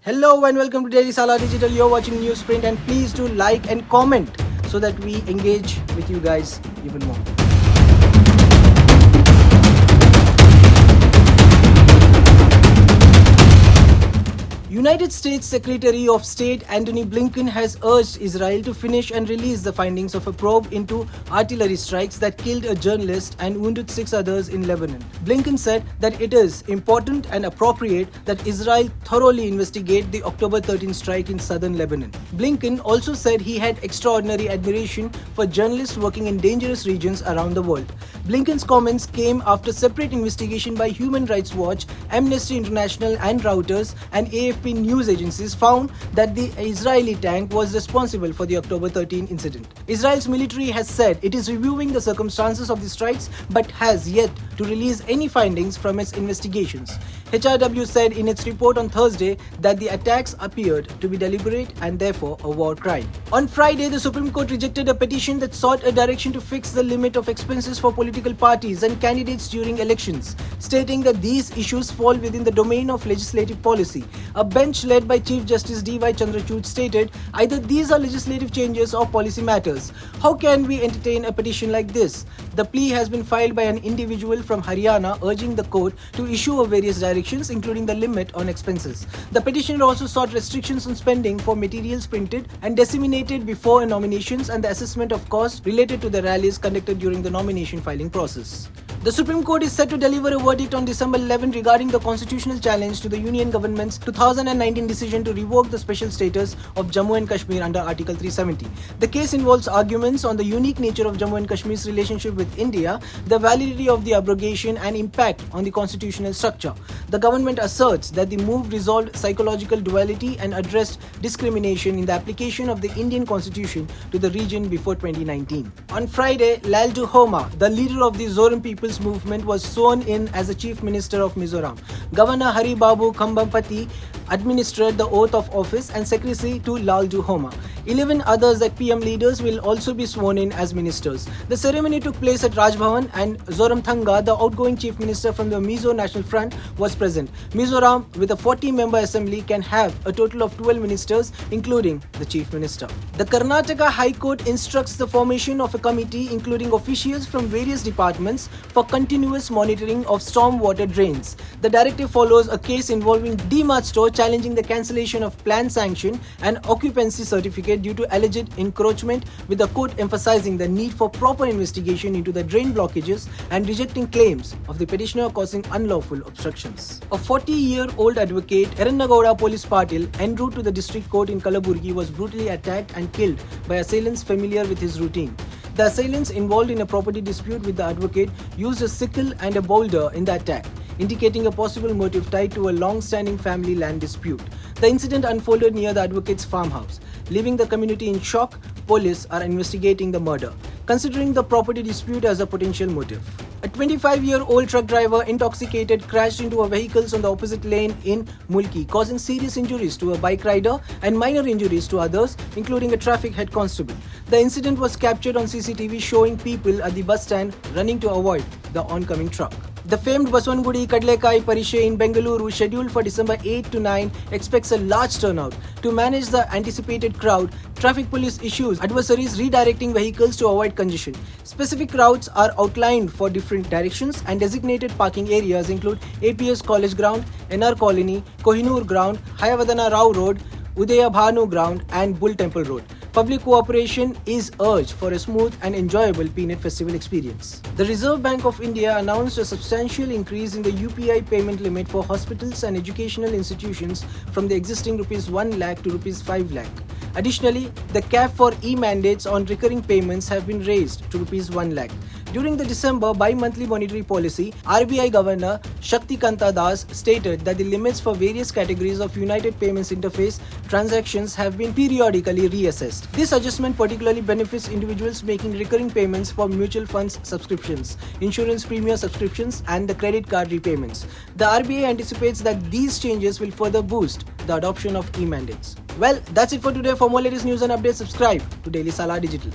Hello and welcome to Daily Salar Digital. You're watching Newsprint and please do like and comment so that we engage with you guys even more. United States Secretary of State Antony Blinken has urged Israel to finish and release the findings of a probe into artillery strikes that killed a journalist and wounded 6 others in Lebanon. Blinken said that it is important and appropriate that Israel thoroughly investigate the October 13 strike in southern Lebanon. Blinken also said he had extraordinary admiration for journalists working in dangerous regions around the world. Blinken's comments came after separate investigation by Human Rights Watch, Amnesty International and Reuters and AFP news agencies found that the Israeli tank was responsible for the October 13 incident. Israel's military has said it is reviewing the circumstances of the strikes but has yet to release any findings from its investigations. HRW said in its report on Thursday that the attacks appeared to be deliberate and therefore a war crime. On Friday, the Supreme Court rejected a petition that sought a direction to fix the limit of expenses for political parties and candidates during elections, stating that these issues fall within the domain of legislative policy. A bench led by Chief Justice D.Y. Chandrachud stated, either these are legislative changes or policy matters. How can we entertain a petition like this? The plea has been filed by an individual from Haryana urging the court to issue various directions, including the limit on expenses. The petitioner also sought restrictions on spending for materials printed and disseminated before nominations and the assessment of costs related to the rallies conducted during the nomination filing process. The Supreme Court is set to deliver a verdict on December 11 regarding the constitutional challenge to the Union government's 2019 decision to revoke the special status of Jammu and Kashmir under Article 370. The case involves arguments on the unique nature of Jammu and Kashmir's relationship with India, the validity of the abrogation and impact on the constitutional structure. The government asserts that the move resolved psychological duality and addressed discrimination in the application of the Indian constitution to the region before 2019. On Friday, Laldu Homa, the leader of the Zoram People's Movement, was sworn in as the Chief Minister of Mizoram. Governor Hari Babu Khambampati administered the oath of office and secrecy to Laldu Homa. 11 others like PM leaders will also be sworn in as ministers. The ceremony took place at Raj Bhavan and Zoramthanga, the outgoing Chief Minister from the Mizo National Front, was present. Mizoram, with a 40-member assembly, can have a total of 12 ministers, including the Chief Minister. The Karnataka High Court instructs the formation of a committee including officials from various departments for continuous monitoring of stormwater drains. The directive follows a case involving D-Mart store challenging the cancellation of plan sanction and occupancy certificate due to alleged encroachment, with the court emphasizing the need for proper investigation into the drain blockages and rejecting claims of the petitioner causing unlawful obstructions. A 40-year-old advocate, Erannagowda Police Patil, en route to the district court in Kalaburgi, was brutally attacked and killed by assailants familiar with his routine. The assailants involved in a property dispute with the advocate used a sickle and a boulder in the attack, indicating a possible motive tied to a long-standing family land dispute. The incident unfolded near the advocate's farmhouse. Leaving the community in shock, police are investigating the murder, considering the property dispute as a potential motive. A 25-year-old truck driver, intoxicated, crashed into a vehicle on the opposite lane in Mulki, causing serious injuries to a bike rider and minor injuries to others, including a traffic head constable. The incident was captured on CCTV, showing people at the bus stand running to avoid the oncoming truck. The famed Baswangudi Kadlekai Parishe in Bengaluru, scheduled for December 8 to 9, expects a large turnout. To manage the anticipated crowd, traffic police issues advisories redirecting vehicles to avoid congestion. Specific routes are outlined for different directions, and designated parking areas include APS College Ground, NR Colony, Kohinoor Ground, Hayavadana Rao Road, Udaya Bhanu Ground and Bull Temple Road. Public cooperation is urged for a smooth and enjoyable Peanut Festival experience. The Reserve Bank of India announced a substantial increase in the UPI payment limit for hospitals and educational institutions from the existing ₹1 lakh to ₹5 lakh. Additionally, the cap for e-mandates on recurring payments have been raised to ₹1 lakh. During the December bi-monthly monetary policy, RBI Governor Shakti Kanta Das stated that the limits for various categories of United Payments Interface transactions have been periodically reassessed. This adjustment particularly benefits individuals making recurring payments for mutual funds subscriptions, insurance premium subscriptions, and the credit card repayments. The RBI anticipates that these changes will further boost the adoption of e-mandates. Well, that's it for today. For more latest news and updates, subscribe to Daily Salar Digital.